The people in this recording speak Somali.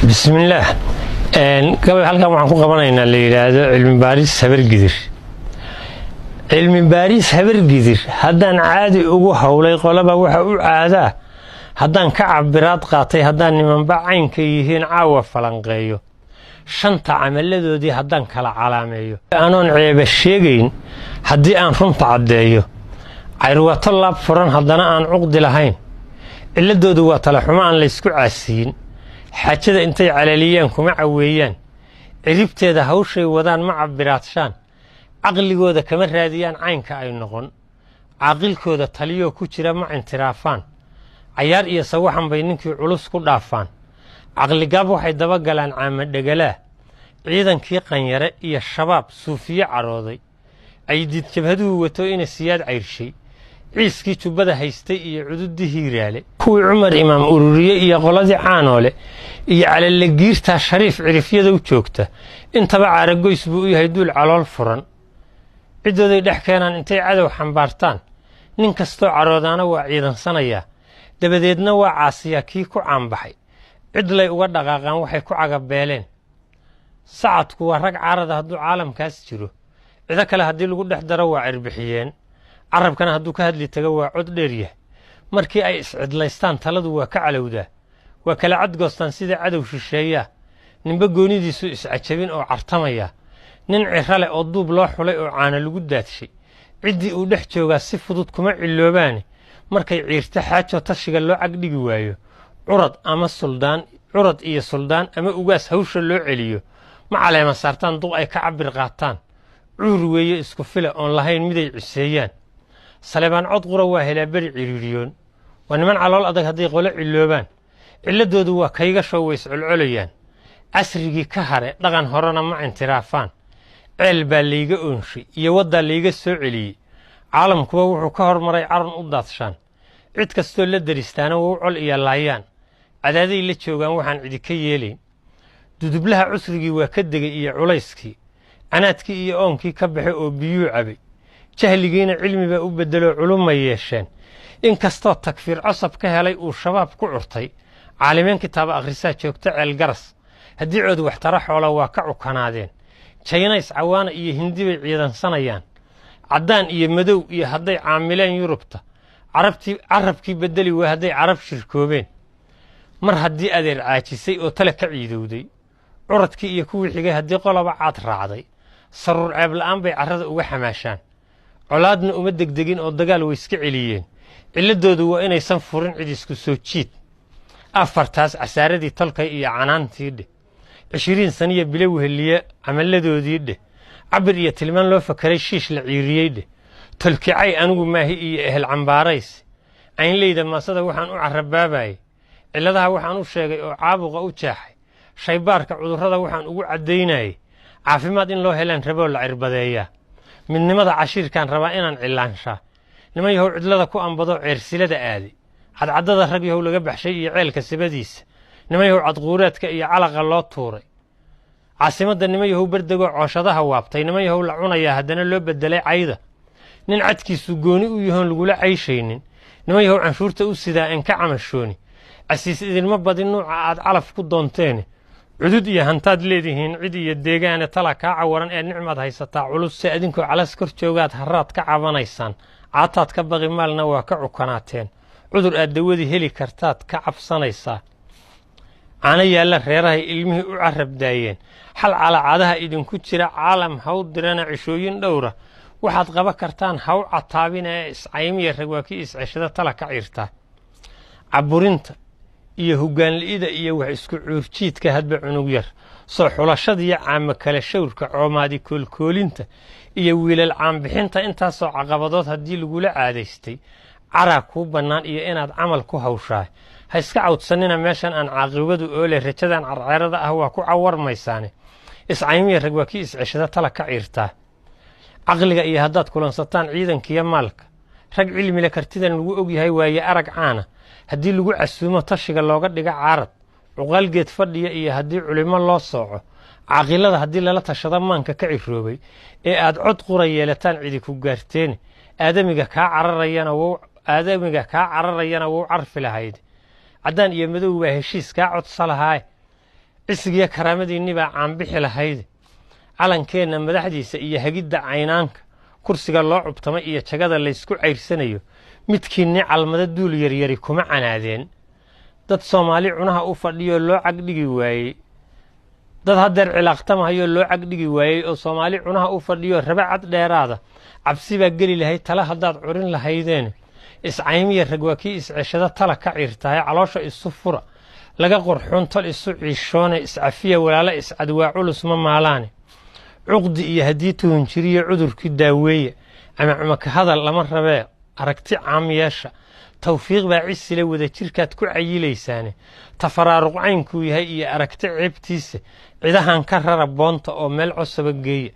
بسم الله. قبل halkan waxaan ku qabanaynaa la yiraahdo cilmi baaris habar gidir. cilmi baaris habar gidir haddaan caadi ugu hawlay qolaba waxa uu caadaa haddaan ka cabiraad qaatay haddaan nimanba caynka yihiin caawa falanqeeyo shanta camaladoodii haddaan kala calaameeyo aanoon ceeba sheegayn haddii aan runta caddeeyo cayrwato laab furan haddana aan cuqdi lahayn ciladoodu waa tala xumo aan la isku caasiin xaajada intay calaaliyaan kuma caweeyaan ciribteeda hawshay wadaan ma cabiraadshaan caqligooda kama raadiyaan caynka ay noqon caaqilkooda taliyoo ku jira ma intiraafaan cayaar iyo sawaxan bay ninkii culus ku dhaafaan caqligaab waxay daba galaan caama dhegalaa ciidankii qanyare iyo shabaab suufiye carooday ay diid jabhaduhu wato ina siyaad cayrshay ciiskii jubbada haystay iyo cududii hiiraale kuwii cumar imaam ururiye iyo qoladii caanoole iyo calalagiirtaa shariif cirifyada u joogta intaba caaragoys buu u yahay duul calool furan ciddooday dhex keenaan intay cadow xambaartaan nin kastoo caroodaana waa ciidansanayaa dabadeedna waa caasiyaa kii ku caanbaxay cidlay uga dhaqaaqaan waxay ku cagabeeleen sacadku waa rag carada hadduu caalamkaas jiro cido kale haddii lagu dhex daro waa cirbixiyeen carabkana hadduu ka hadli tago waa cod dheeryah markii ay iscidlaystaan taladu waa ka calowdaa waa kala cadgoostaan sida cadow shisheeyaa ninba goonidiisu iscajabin oo cartamaya nin ciro leh oo duub loo xulay oo caana lagu daadshay ciddii uu dhex joogaa si fudud kuma ciloobaane markay ciirta xaajo tashiga loo cagdhigi waayo curad iyo suldaan ama ugaas hawsha loo celiyo ma caleema saartaan duq ay ka cabir qaataan cuur weeye isku fila oon lahayn miday ciseeyaan salebaan cod qura waa helaa beri ciriiriyoon waa niman calool adag hadday qolo ciloobaan ciladoodu waa kayga show way iscolcolayaan casrigii ka hare dhaqan horena ma intiraafaan ceel baa layga oonshay iyo waddaa layga soo celiyey caalamkuba wuxuu ka hormaray caran u daadshaan cid kastoo la daristaana waa u col iyo laayaan cadaaday la joogaan waxaan cidi ka yeelayn dudublaha cusrigii waa ka degay iyo culayskii canaadkii iyo oonkii ka baxay oo biyuu cabay jahligiina cilmi baa u beddeloo culumma yeesheen inkastoo takfiir cosab ka helay uu shabaab ku curtay caalimeen kitaaba akhrisaa joogta ceel garas haddii cood waxtara xoola waa ka cukanaadeen jaynays cawaana iyo hindi bay ciidansanayaan caddaan iyo madow iyo hadday caamileen yurubta carabkii beddeli waa hadday carab shirkoobeen mar haddii adeer caajisay oo tale ka ciidowday curadkii iyo kuwii xigay haddii qoloba caad raacday saruur ceeb la'aan bay carrada uga xamaashaan colaadna uma degdegin oo dagaal way iska celiyeen ciladoodu waa inaysan furin cid isku soo jiid afartaas casaaradii tolkay iyo canaantii dheh 20 saniya bilow heliye camaladoodii dheh cabir iyo tilmaan loo fakaray shiish la ciiriyey dheh tolkicay anigu maahi iyo ehel cambaarays aynleyda maasada waxaan u carabaabayay ciladaha waxaan u sheegay oo caabuqa u jeexay shaybaarka cudurrada waxaan ugu caddaynayay caafimaad in loo helaan raboo la cirbadeeyaa midnimada cashiirkaan rabaa inaan cilaanshaa niman yahow cidlada ku ambado ceersilada aaday cadcaddada rag yahow laga baxshay iyo ceelka sabadiisa niman yahow cadquuraadka iyo calaqa loo tuuray caasimadda niman yahow berdegoo cooshadaha waabtay niman yahow la cunayaa haddana loo beddelay cayda nin cadkiisu gooni u yahoon lagula cayshaynin niman yahow canshuurta u sidaa en ka camashooni casiis idinma badin nuuca aad calaf ku doonteene cudud iyo hantaad leedihiin cid iyo deegaane tala kaa cawaran ee nicmaad haysataa culus se adinkoo calas kor joogaad harraad ka cabanaysaan caataad ka baqi maalna waa ka cukanaateen cudur aad dawadii heli kartaad ka cabsanaysaa caana yaalla reerahay ilmihii u carab daayeen xal calaacadaha idinku jira caalam haw dirana cishooyin dhowra waxaad qaba kartaan haw cataabina ee iscaymiya rag waa kii isceshada tala ka ciirtaa caburinta iyo hoggaanli'ida iyo wax isku cuurjiidka hadba cunug yar soo xulashadiiyo caama kale shawrka coomaadi koolkoolinta iyo wiilal caanbixinta intaasoo caqabadood haddii lagula caadaystay caraa kuu bannaan iyo inaad camal ku hawshaay ha iska cawdsanina meeshan aan caaqibadu oole rajadan carceerada ah waa ku cawarmaysaane iscaymiya rag waa kii isceshada tala ka ciirtaa caqliga iyo haddaad kulansataan ciidankiiyo maalka rag cilmile kartidan lagu ogyahay waaye arag caana haddii lagu casuumo tashiga looga dhiga caarad cuqaalgeed fadhiya iyo haddii culimo loo sooco caaqilada haddii lala tashado maanka ka ciroobay ee aad cod qura yeelataan cidi ku gaarteene aadamiga kaa cararayana wuu carfi lahayd caddaan iyo madow waa heshiis kaa codsa lahaaye cisigiyo karaamadiinni baa caanbixi lahayde calankeenna madaxdiisa iyo hagidda caynaanka kursiga loo cubtamay iyo jagada laysku cayrsanayo midkiinni calmada duul yaryari kuma canaadeen dad soomaali cunaha u fadhiyoo loo cagdhigi waayey dad haddeer cilaaqtamahayoo loo cagdhigi waayey oo soomaali cunaha u fadhiyoo raba cad dheeraada cabsi baa geli lahayd tala haddaad curin lahaydeen iscaymiya rag waa kii isceshado tala ka ciirtahay caloosha isu fura laga qorxoon tol isu ciishoone iscafiya walaalo iscadwaa culus ma maalaane cuqdi iyo haddii tuhunjiriyo cudurkii daaweeye ama cumaka hadal lama rabee aragti caamiyeesha tawfiiq baa cisile wada jirkaad ku cayilaysaane tafaraaruq caynkuu yahay iyo aragti ceebtiisa cidahan ka rara boonta oo meel cosaba geeya